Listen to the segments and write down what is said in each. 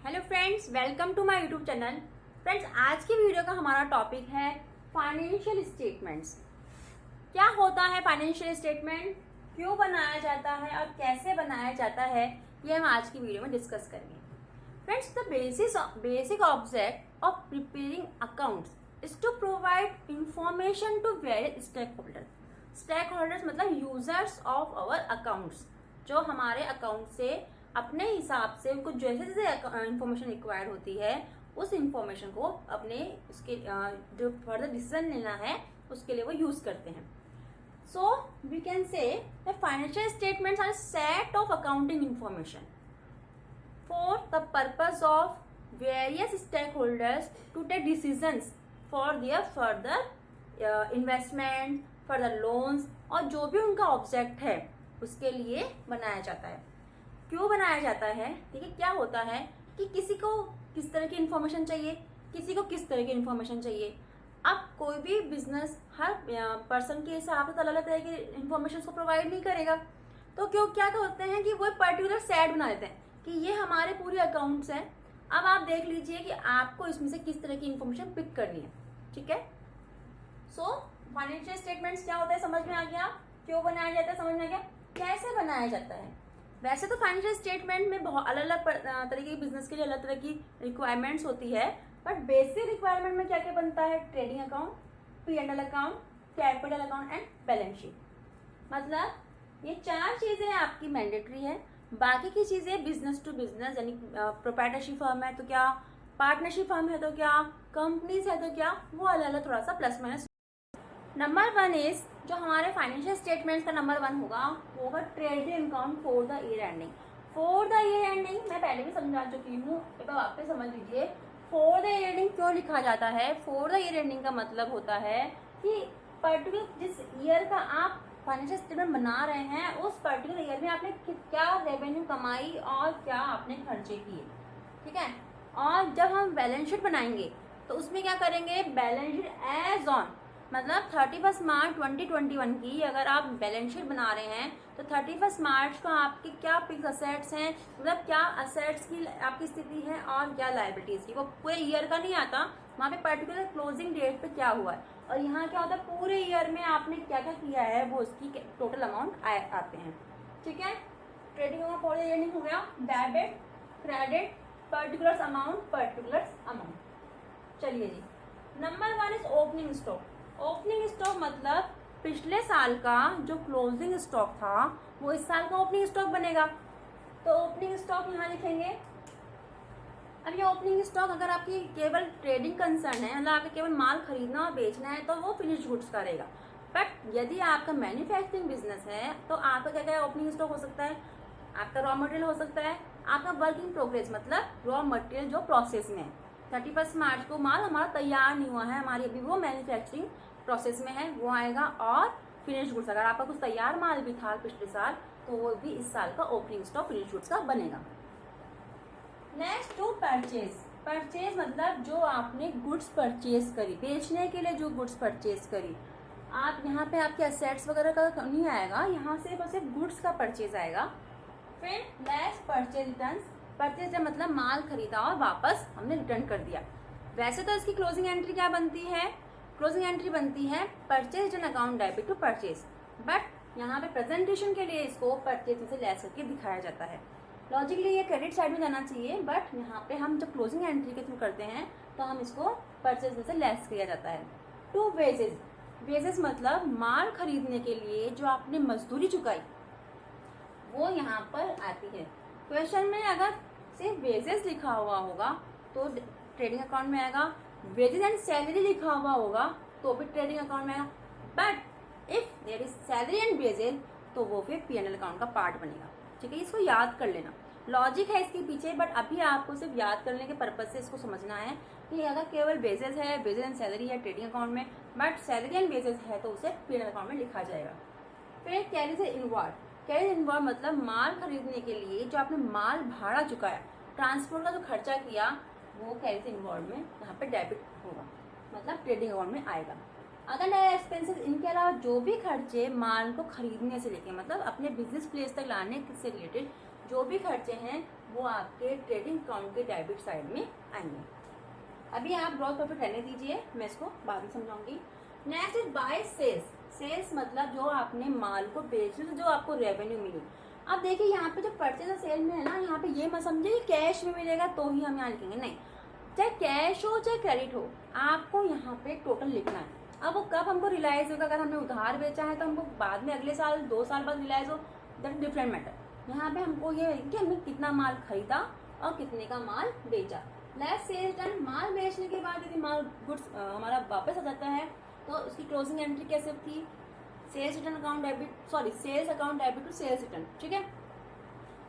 Hello friends, welcome to my YouTube channel. Friends, आज की video का हमारा टॉपिक है फाइनेंशियल स्टेटमेंट्स। क्या होता है फाइनेंशियल स्टेटमेंट, क्यों बनाया जाता है और कैसे बनाया जाता है, ये हम आज की वीडियो में डिस्कस करेंगे। Friends, the basic object of preparing accounts is to provide information to various stakeholders मतलब यूजर्स ऑफ आवर अकाउंट्स, जो हमारे अकाउंट से अपने हिसाब से उनको जैसे जैसे इंफॉर्मेशन रिक्वायर्ड होती है उस इंफॉर्मेशन को अपने उसके जो फर्दर डिसीजन लेना है उसके लिए वो यूज करते हैं। So we can say financial statements are set of accounting information for the purpose of various stakeholders to take decisions for their further investment, further loans और जो भी उनका ऑब्जेक्ट है उसके लिए बनाया जाता है। क्यों बनाया जाता है? ठीक है, क्या होता है कि किसी को किस तरह की इंफॉर्मेशन चाहिए, किसी को किस तरह की इंफॉर्मेशन चाहिए। अब कोई भी बिजनेस हर पर्सन के हिसाब से अलग अलग तरह की इंफॉर्मेशन को प्रोवाइड नहीं करेगा, तो क्यों क्या करते हैं कि वो पर्टिकुलर सेट बना देते हैं कि ये हमारे पूरे अकाउंट्स हैं। अब आप देख लीजिए कि आपको इसमें से किस तरह की इंफॉर्मेशन पिक करनी है। ठीक है, सो फाइनेंशियल स्टेटमेंट्स क्या होता है समझ में आ गया, क्यों बनाया जाता है समझ में आ गया, कैसे बनाया जाता है। वैसे तो फाइनेंशियल स्टेटमेंट में बहुत अलग अलग तरह के बिजनेस के लिए अलग तरह की रिक्वायरमेंट्स होती है, बट बेसिक रिक्वायरमेंट में क्या क्या बनता है? Trading account, P&L account, capital account and balance sheet. मतलब ये चार चीजें आपकी मैंडेटरी है। बाकी की चीजें बिजनेस टू बिजनेस, यानी प्रोप्राइटरशिप फर्म है तो क्या, पार्टनरशिप फर्म है तो क्या, कंपनीज है तो क्या, वो अलग अलग थोड़ा सा plus minus. Number one is, जो हमारे फाइनेंशियल स्टेटमेंट्स का नंबर वन होगा वो होगा trading account for the year ending. For the year ending मैं पहले भी समझा चुकी हूँ, एक बार वापस समझ लीजिए। फॉर द ईयर एंडिंग क्यों लिखा जाता है? फॉर द ईयर एंडिंग का मतलब होता है कि पर्टिकुलर जिस ईयर का आप फाइनेंशियल स्टेटमेंट बना रहे हैं उस पर्टिकुलर ईयर में आपने क्या रेवेन्यू कमाई और क्या आपने खर्चे किए। ठीक है, और जब हम बैलेंस शीट बनाएंगे तो उसमें क्या करेंगे? बैलेंस शीट एज ऑन, मतलब 31 मार्च 2021 की अगर आप बैलेंस शीट बना रहे हैं तो 31 मार्च को आपके क्या फिक्स असेट्स हैं, मतलब क्या असेट्स की आपकी स्थिति है और क्या लायबिलिटीज की। वो पूरे ईयर का नहीं आता, वहाँ पे पर्टिकुलर क्लोजिंग डेट पे क्या हुआ है। और यहाँ क्या होता है, पूरे ईयर में आपने क्या क्या किया है वो उसकी टोटल अमाउंट आते हैं। ठीक है, trading account for the year ending हो गया, डेबिट, क्रेडिट, पर्टिकुलर अमाउंट। चलिए जी, number one is opening stock. Opening stock मतलब पिछले साल का जो क्लोजिंग स्टॉक था वो इस साल का ओपनिंग स्टॉक बनेगा, तो ओपनिंग स्टॉक यहाँ लिखेंगे। अब ये ओपनिंग स्टॉक अगर आपकी केवल ट्रेडिंग कंसर्न है, मतलब आपको केवल माल खरीदना और बेचना है तो वो फिनिश गुड्स का रहेगा। बट यदि आपका मैन्युफैक्चरिंग बिजनेस है तो आपका क्या क्या ओपनिंग स्टॉक हो सकता है? आपका रॉ मटेरियल हो सकता है, आपका वर्क इन प्रोग्रेस मतलब रॉ मटेरियल जो प्रोसेस में है। 31 मार्च को माल हमारा तैयार नहीं हुआ है, हमारी अभी वो मैन्युफैक्चरिंग प्रोसेस में है, वो आएगा। और फिनिश गुड्स, अगर आपका कुछ तैयार माल भी था पिछले साल तो वो भी इस साल का ओपनिंग स्टॉक फिनिश गुड्स का बनेगा। Next to purchase. परचेज मतलब जो आपने गुड्स परचेज करी, बेचने के लिए जो गुड्स परचेज करी। आप यहाँ पे आपके असेट्स वगैरह का नहीं आएगा, यहाँ से बस गुड्स का परचेज आएगा। फिर नेक्स्ट परचेज रिटर्न। परचेज मतलब माल खरीदा और वापस हमने रिटर्न कर दिया। वैसे तो इसकी क्लोजिंग एंट्री क्या बनती है? क्लोजिंग एंट्री बनती है purchase return account debit to purchase, but यहाँ पे प्रेजेंटेशन के लिए इसको परचेज में से लेस करके दिखाया जाता है। लॉजिकली ये क्रेडिट साइड में जाना चाहिए, बट यहाँ पे हम जब क्लोजिंग एंट्री के थ्रू करते हैं तो हम इसको परचेज में से लेस किया जाता है। To wages. वेजेस मतलब माल खरीदने के लिए जो आपने मजदूरी चुकाई वो यहाँ पर आती है। क्वेश्चन में अगर सिर्फ वेजेस लिखा हुआ होगा तो ट्रेडिंग अकाउंट में आएगा, वेजेस एंड सैलरी लिखा हुआ होगा तो भी ट्रेडिंग अकाउंट में आएगा, but if there is salary and wages तो वो फिर P&L अकाउंट का पार्ट बनेगा। ठीक है, इसको याद कर लेना, लॉजिक है इसके पीछे, बट अभी आपको सिर्फ याद करने के पर्पज से इसको समझना है कि अगर केवल वेजेस है, वेजेस एंड सैलरी है ट्रेडिंग अकाउंट में, बट सैलरी एंड वेजेस है तो उसे P&L अकाउंट में लिखा जाएगा। फिर कैरी से इनवर्ड। कैरी इनवर्ड मतलब माल खरीदने के लिए जो आपने माल भाड़ा चुकाया, ट्रांसपोर्ट का जो खर्चा किया, वो कैरी से इनवर्ड में यहाँ पे डेबिट होगा, मतलब ट्रेडिंग अकाउंट में आएगा। अदर डायरेक्ट एक्सपेंसेस, इनके अलावा जो भी खर्चे माल को खरीदने से लेके मतलब अपने बिजनेस प्लेस तक लाने से रिलेटेड जो भी खर्चे हैं वो आपके ट्रेडिंग अकाउंट के डेबिट साइड में आएंगे। अभी आप ग्रॉस प्रॉफिट रहने दीजिए, मैं इसको बाद में समझाऊंगी। Next is buy sales. Sales मतलब जो आपने माल को बेचने से जो आपको रेवेन्यू मिली। अब देखिए यहाँ पे जो परचेज और सेल में है ना, यहाँ पे ये मत समझिए कि कैश में मिलेगा तो ही हम यहाँ लिखेंगे, नहीं। चाहे कैश हो चाहे क्रेडिट हो, आपको यहाँ पे टोटल लिखना है। अब वो कब हमको रियलाइज होगा, अगर हमने उधार बेचा है तो हमको बाद में अगले साल 2 साल बाद रियलाइज हो, दैट डिफरेंट मैटर। यहाँ पे हमको ये है कि हमने कितना माल खरीदा और कितने का माल बेचा। लेस सेल्स डन, माल बेचने के बाद यदि माल गुड्स हमारा वापस आ जाता है तो उसकी क्लोजिंग एंट्री कैसे थी, sales return account debit, sorry sales account debit to sales return, ठीक है।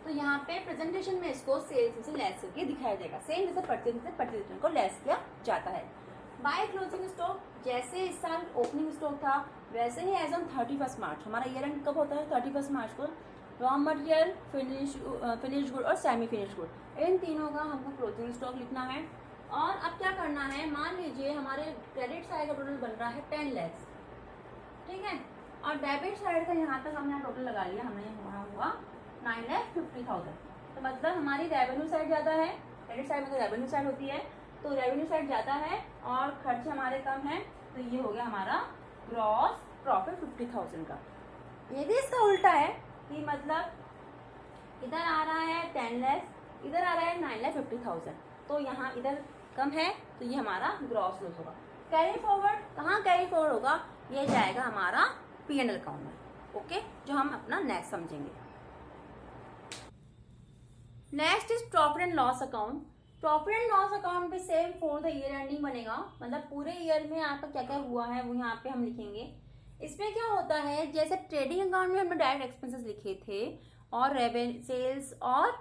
तो यहाँ पे प्रेजेंटेशन में इसको सेल्स से लेस करके दिखाया जाएगा, सेम जैसे परचेज से परचेज रिटर्न को लेस किया जाता है। बाय क्लोजिंग स्टॉक, जैसे इस साल ओपनिंग स्टॉक था वैसे ही एज ऑन 31 मार्च, हमारा ईयर एंड कब होता है 31 मार्च को, रॉ मटेरियल, फिनिश गुड और सेमी फिनिश गुड, इन तीनों का हमको क्लोजिंग स्टॉक लिखना है। और अब क्या करना है, मान लीजिए हमारे क्रेडिट साइड का टोटल बन रहा है 10 लाख, ठीक है, और डेबिट साइड का यहाँ तक हमने टोटल लगा लिया, हमने यहाँ हुआ 9,50,000। तो मतलब हमारी रेवेन्यू साइड ज़्यादा है, क्रेडिट साइड में तो रेवेन्यू साइड होती है, तो रेवेन्यू साइड ज़्यादा है और खर्च हमारे कम है, तो ये हो गया हमारा ग्रॉस प्रॉफिट 50,000 का। यदि इसका उल्टा है कि मतलब इधर आ रहा है 10 लाख, इधर आ रहा है 9,50,000, तो यहाँ इधर कम है तो ये हमारा ग्रॉस लॉस होगा। कैरी फॉरवर्ड, कहाँ कैरी फॉरवर्ड होगा, ये जाएगा हमारा P&L अकाउंट में, ओके, जो हम अपना नेक्स्ट समझेंगे। Next is profit and loss account. Profit and loss account भी same for the year ending बनेगा, मतलब पूरे ईयर में आपका क्या क्या हुआ है वो यहाँ पे हम लिखेंगे। इसमें क्या होता है, जैसे ट्रेडिंग अकाउंट में हमने डायरेक्ट एक्सपेंसेस लिखे थे और रेवेन्यू सेल्स और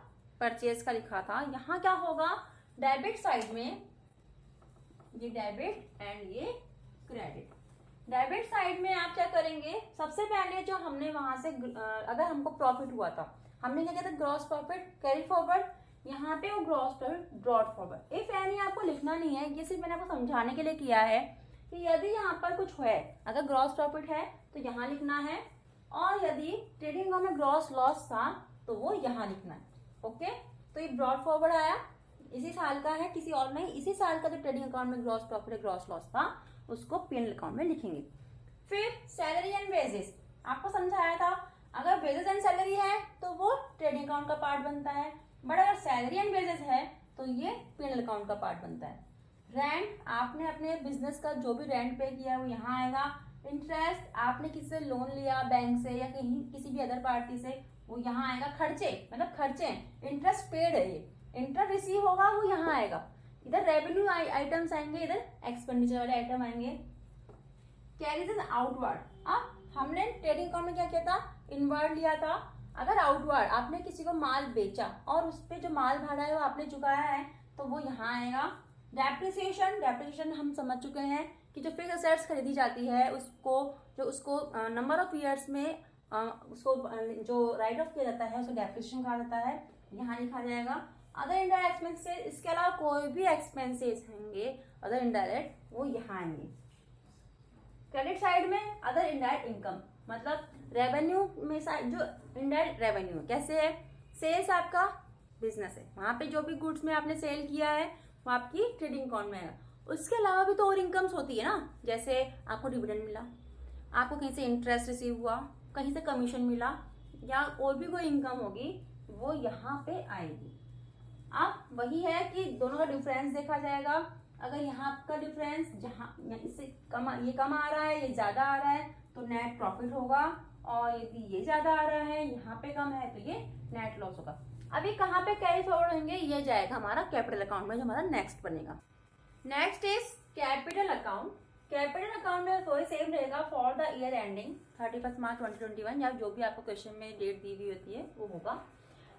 परचेज का लिखा था, यहाँ क्या होगा डेबिट साइड में, ये डेबिट एंड ये क्रेडिट। डेबिट साइड में आप क्या करेंगे, सबसे पहले जो हमने वहां से अगर हमको प्रॉफिट हुआ था, हमने क्या किया था ग्रॉस प्रॉफिट कैरी फॉरवर्ड, यहाँ पे वो gross profit brought forward. If any आपको लिखना नहीं है, ये सिर्फ मैंने आपको समझाने के लिए किया है कि यदि यहाँ पर कुछ है, अगर ग्रॉस प्रॉफिट है तो यहाँ लिखना है, और यदि ट्रेडिंग अकाउंट में ग्रॉस लॉस था तो वो यहाँ लिखना है, ओके। तो ये ब्रॉड फॉरवर्ड आया, इसी साल का है, किसी और नहीं, इसी साल का जो ट्रेडिंग अकाउंट में ग्रॉस प्रॉफिट है ग्रॉस लॉस था उसको P&L अकाउंट में लिखेंगे। फिर सैलरी एंड वेजेस, आपको समझाया था अगर वेजेस एंड सैलरी है तो वो ट्रेडिंग अकाउंट का पार्ट बनता है, बट अगर सैलरी एंड वेजेस है तो ये P&L अकाउंट का पार्ट बनता है। रेंट, आपने अपने बिजनेस का जो भी रेंट पे किया वो यहाँ आएगा। इंटरेस्ट, आपने किसी से लोन लिया बैंक से या कहीं किसी भी अदर पार्टी से, वो यहाँ आएगा। खर्चे मतलब खर्चे, इंटरेस्ट पेड है, ये इंटरेस्ट रिसीव होगा वो यहाँ आएगा। इधर रेवेन्यू आइटम्स आएंगे, इधर एक्सपेंडिचर वाले आइटम आएंगे। कैरीज आउटवर्ड, अब हमने ट्रेडिंग अकाउंट में क्या किया था, इनवर्ड लिया था। अगर आउटवर्ड आपने किसी को माल बेचा और उस पर जो माल भाड़ा है वो आपने चुकाया है तो वो यहाँ आएगा। डेप्रिसिएशन, डेप्रिसिएशन हम समझ चुके हैं कि जो फिक्स एसेट्स खरीदी जाती है उसको नंबर ऑफ ईयर्स में उसको जो राइट ऑफ किया जाता है उसको डेप्रिसिएशन कहा जाता है, यहाँ लिखा जाएगा। अदर इनडायरेक्ट एक्सपेंसेस, इसके अलावा कोई भी एक्सपेंसेस होंगे अदर इनडायरेक्ट, वो यहाँ आएंगे। क्रेडिट साइड में अदर इनडायरेक्ट इनकम, मतलब रेवेन्यू में जो इनडायरेक्ट रेवेन्यू कैसे है, सेल्स आपका बिजनेस है, वहां पे जो भी गुड्स में आपने सेल किया है वो आपकी ट्रेडिंग अकाउंट में है। उसके अलावा भी तो और इनकम्स होती है ना, जैसे आपको डिविडेंड मिला, आपको कहीं से इंटरेस्ट रिसीव हुआ, कहीं से कमीशन मिला, या और भी कोई इनकम होगी वो यहाँ पे आएगी। अब वही है कि दोनों का डिफरेंस देखा जाएगा। अगर यहाँ का डिफरेंस जहाँ इससे कम, ये कम आ रहा है ये ज्यादा आ रहा है तो नेट प्रॉफिट होगा, और यदि ये ज्यादा आ रहा है यहाँ पे कम है तो ये नेट लॉस होगा। अभी कहाँ पे कैरी फॉरवर्ड होंगे, ये जाएगा हमारा कैपिटल अकाउंट में, जो हमारा नेक्स्ट बनेगा। Next is capital account. Capital account में वही सेम रहेगा फॉर द ईयर एंडिंग 31 मार्च 2021, या जो भी आपको क्वेश्चन में डेट दी हुई होती है वो होगा।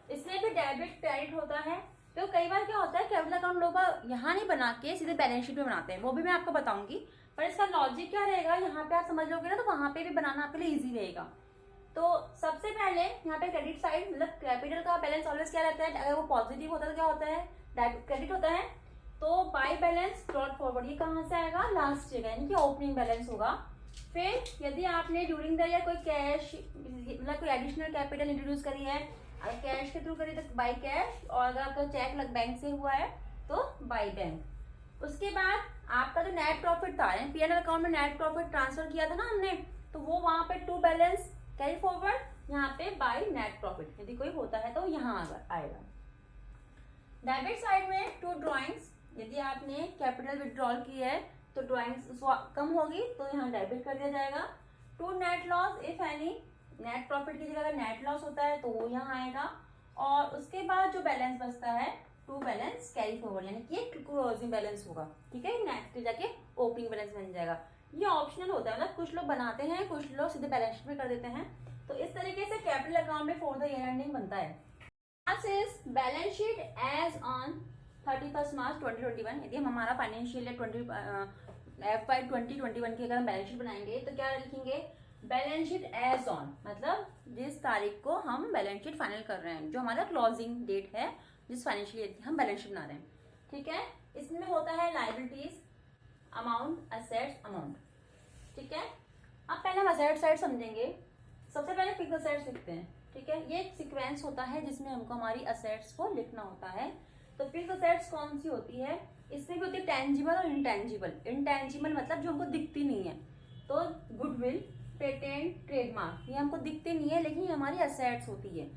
इसमें भी डेबिट क्रेडिट होता है। तो कई बार क्या होता है कैपिटल अकाउंट लोग यहाँ नहीं बना के सीधे बैलेंस शीट में बनाते हैं, वो भी मैं आपको बताऊंगी, पर इसका लॉजिक क्या रहेगा यहाँ पे आप समझ लोगे ना तो वहां पे भी बनाना आपके लिए इजी रहेगा। तो सबसे पहले यहाँ पे क्रेडिट साइड मतलब कैपिटल का बैलेंस ऑलवेज क्या रहता है, अगर वो पॉजिटिव होता है तो क्या होता है क्रेडिट होता है, तो बाय बैलेंस ब्रॉड फॉरवर्ड ये कहाँ से आएगा, लास्ट जगह यानी कि ओपनिंग बैलेंस होगा। फिर यदि आपने ड्यूरिंग द ईयर कोई कैश मतलब कोई एडिशनल कैपिटल इंट्रोड्यूस करी है, अगर कैश के थ्रू करिए तो बाई कैश, और अगर आपका चेक लग बैंक से हुआ है तो बाई बैंक। उसके बाद आपका जो नेट प्रॉफिट था, पीएनएल अकाउंट में नेट प्रॉफिट ट्रांसफर किया था ना हमने, तो वो वहां पे टू बैलेंस कैरी फॉरवर्ड, यहाँ पे बाई नेट प्रॉफिट यदि कोई होता है तो यहाँ आएगा। डेबिट साइड में टू ड्रॉइंग्स, यदि आपने कैपिटल विड्रॉल की है तो ड्रॉइंग्स कम होगी तो यहाँ डेबिट कर दिया जाएगा। To net loss if any, net profit की जगह अगर नेट लॉस होता है तो वो यहाँ आएगा। और उसके बाद जो बैलेंस बचता है टू बैलेंस कैरी फॉरवर्ड, यानी कि एक क्लोजिंग बैलेंस होगा, ठीक है, नेक्स्ट जाके ओपनिंग बैलेंस बन जाएगा। ये ऑप्शनल होता है, मतलब कुछ लोग बनाते हैं, कुछ लोग सीधे बैलेंस शीट में कर देते हैं। तो इस तरीके से कैपिटल अकाउंट में फॉर द ईयर एंडिंग बनता है। बैलेंस शीट एज ऑन 31 मार्च 2021। यदि हम हमारा फाइनेंशियल FY 2021 की अगर हम बैलेंस शीट बनाएंगे तो क्या लिखेंगे, बैलेंस शीट एज ऑन, मतलब जिस तारीख को हम बैलेंस शीट फाइनल कर रहे हैं, जो हमारा क्लोजिंग डेट है जिस फाइनेंशियल ईयर की हम बैलेंस शीट बना रहे हैं, ठीक है। इसमें होता है लायबिलिटीज अमाउंट, असेट्स अमाउंट, ठीक है। अब पहले हम असेट साइड समझेंगे। सबसे पहले फिक्स असेट्स लिखते हैं, ठीक है। ये एक सीक्वेंस होता है जिसमें हमको हमारी असेट्स को लिखना होता है। तो फिक्स असेट्स कौन सी होती है, इसमें भी होती है टेंजिबल और इनटेंजिबल। इनटेंजिबल मतलब जो हमको दिखती नहीं है, तो गुडविल, पेटेंट, ट्रेडमार्क, ये हमको दिखते नहीं है लेकिन ये हमारी असेट्स होती है।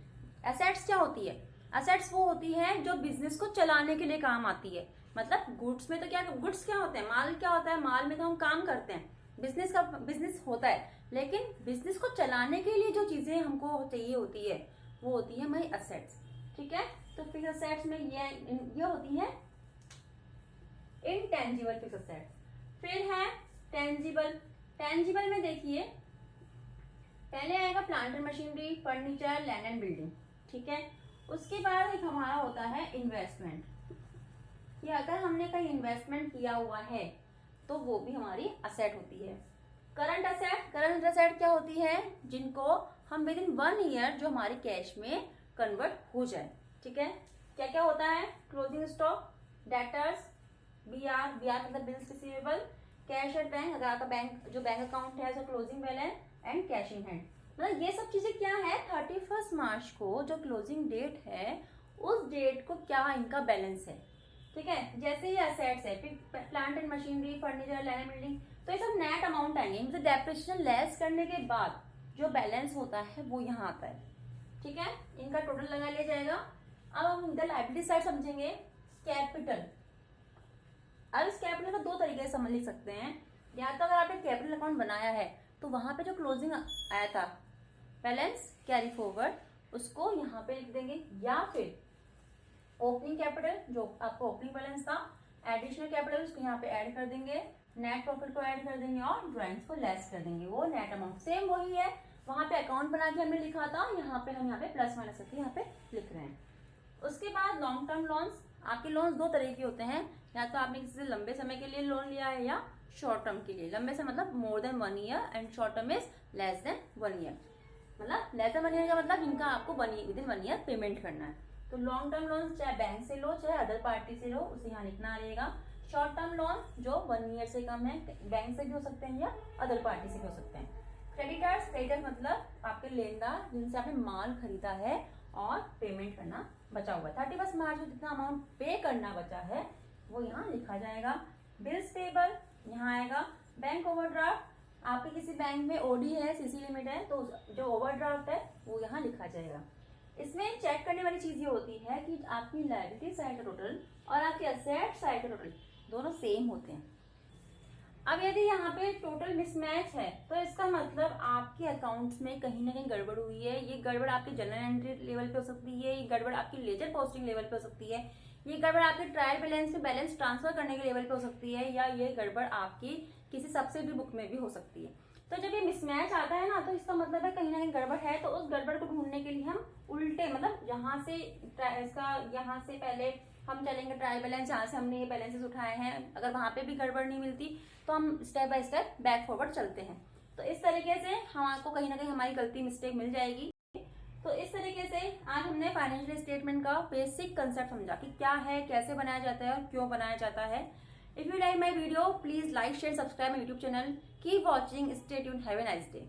असेट्स क्या होती है, असेट्स वो होती है जो बिजनेस को चलाने के लिए काम आती है। मतलब गुड्स में तो क्या, गुड्स क्या होते हैं, माल क्या होता है, माल में तो हम काम करते हैं, बिजनेस होता है, लेकिन बिजनेस को चलाने के लिए जो चीजें हमको चाहिए होती है वो होती है हमारी असेट्स, ठीक है। तो फिक्स असेट्स में ये होती है इनटेंजिबल फिक्स असेट्स। फिर है टेंजिबल। टेंजिबल में देखिए पहले आएगा plant and machinery, furniture, land and building, ठीक है। उसके बाद एक हमारा होता है इन्वेस्टमेंट, कि अगर हमने कहीं इन्वेस्टमेंट किया हुआ है तो वो भी हमारी असेट होती है। करंट असेट, करंट असेट क्या होती है, जिनको हम विद इन 1 ईयर जो हमारे कैश में कन्वर्ट हो जाए, ठीक है। क्या क्या होता है, क्लोजिंग स्टॉक, डेटर्स, बीआर मतलब bills receivable, cash at bank, अगर आपका बैंक जो बैंक अकाउंट है उसका closing balance, and cash in hand. मतलब ये सब चीजें क्या है, 31 मार्च को जो क्लोजिंग डेट है उस डेट को क्या इनका बैलेंस है, ठीक है। जैसे ये असेट्स है, फिर plant and machinery, furniture, land and building, तो ये सब नेट अमाउंट आएंगे, मतलब डेप्रिसिएशन लेस करने के बाद जो बैलेंस होता है वो यहाँ आता है, ठीक है। इनका टोटल लगा लिया जाएगा। अब हम इधर लायबिलिटी साइड समझेंगे, कैपिटल। अब इस कैपिटल को दो तरीके से समझ लिख सकते हैं, या तो अगर आपने कैपिटल अकाउंट बनाया है तो वहां पे जो क्लोजिंग आया था बैलेंस कैरी फॉरवर्ड, उसको यहाँ पे लिख देंगे, या फिर ओपनिंग कैपिटल जो आपका ओपनिंग बैलेंस था, एडिशनल कैपिटल उसको यहाँ पे ऐड कर देंगे, नेट प्रॉफिट को ऐड कर देंगे और ड्रॉइंग्स को लेस कर देंगे, वो नेट अमाउंट सेम वही है। वहां पे अकाउंट बना के हमने लिखा था, यहाँ पे हम यहाँ पे प्लस माइनस करके यहाँ पे लिख रहे हैं। उसके बाद लॉन्ग टर्म लोन्स, आपके लोन्स दो तरह के होते हैं, या तो आपने किसी से लंबे समय के लिए लोन लिया है या शॉर्ट टर्म के लिए। लंबे से मतलब more than 1 year and short term is less than 1 year. मतलब लेस देन 1 ईयर का मतलब इनका आपको विद इन 1 ईयर पेमेंट करना है। तो लॉन्ग टर्म लोन चाहे बैंक से लो चाहे अदर पार्टी से लो, उसे यहाँ लिखना रहेगा। शॉर्ट टर्म लोन जो 1 ईयर से कम है, बैंक से भी हो सकते हैं या अदर पार्टी से भी हो सकते हैं। क्रेडिटर्स, क्रेडिटर मतलब आपके लेनदार जिनसे आपने माल खरीदा है और पेमेंट करना बचा हुआ है। 31 मार्च को जितना अमाउंट पे करना बचा है वो यहाँ लिखा जाएगा। बिल्स पेबल यहाँ आएगा। बैंक ओवरड्राफ्ट, आपके किसी बैंक में ओडी है, सीसी लिमिट है, तो जो ओवरड्राफ्ट है वो यहाँ लिखा जाएगा। इसमें चेक करने वाली चीज ये होती है कि आपकी लायबिलिटी साइड का टोटल और आपके असेट साइड का टोटल दोनों सेम होते हैं। अब यदि यहाँ पे टोटल मिसमैच है तो इसका मतलब आपके अकाउंट्स में कहीं ना कहीं गड़बड़ हुई है। ये गड़बड़ आपके जनरल एंट्री लेवल पे हो सकती है, ये गड़बड़ आपकी लेजर पोस्टिंग लेवल पे हो सकती है, ये गड़बड़ आपके ट्रायल बैलेंस में बैलेंस ट्रांसफर करने के लेवल पे हो सकती है, या ये गड़बड़ आपकी किसी सब्सिडी बुक में भी हो सकती है। तो जब ये मिसमैच आता है ना, तो इसका मतलब है कहीं ना कहीं गड़बड़ है। तो उस गड़बड़ को ढूंढने के लिए हम उल्टे मतलब यहाँ से इसका यहाँ से पहले हम चलेंगे ट्रायल बैलेंस, जहाँ से हमने ये बैलेंसेस उठाए हैं, अगर वहां पे भी गड़बड़ नहीं मिलती तो हम step by step back forward चलते हैं। तो इस तरीके से हमको कहीं ना कहीं हमारी गलती मिस्टेक मिल जाएगी। तो इस तरीके से आज हमने फाइनेंशियल स्टेटमेंट का बेसिक कंसेप्ट समझा कि क्या है, कैसे बनाया जाता है और क्यों बनाया जाता है। If you like my video please like share subscribe my YouTube channel. Keep watching, stay tuned, have a nice day.